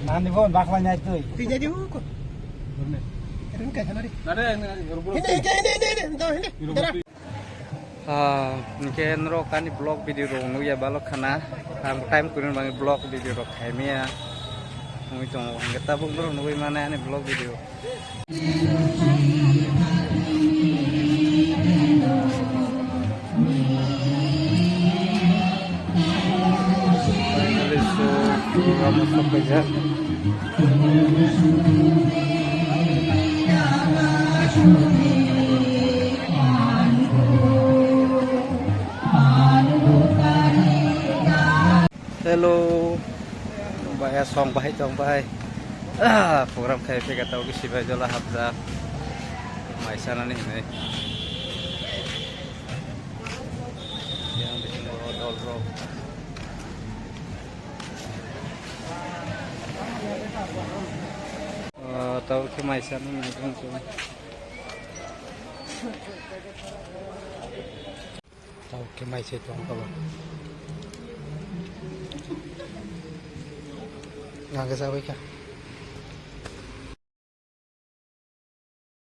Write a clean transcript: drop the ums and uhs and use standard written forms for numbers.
Nanti pun baklanya itu. Tiga juga kok. Ini kayak sana deh. Ini. Mungkin rokan di blog video dong, ya balok karena time kurang banget blog video rok kayaknya. Mungkin cuma kita pun belum nunggu mana nih blog video. Finally, so vamos sampai ya. Hello, bahaya song bahaya program kayak apa tahu sih baca lah habza, sana nih yang di sini roll. Tahu ke sana nih cuma. Tahu ke itu apa? Nggak sampai kah?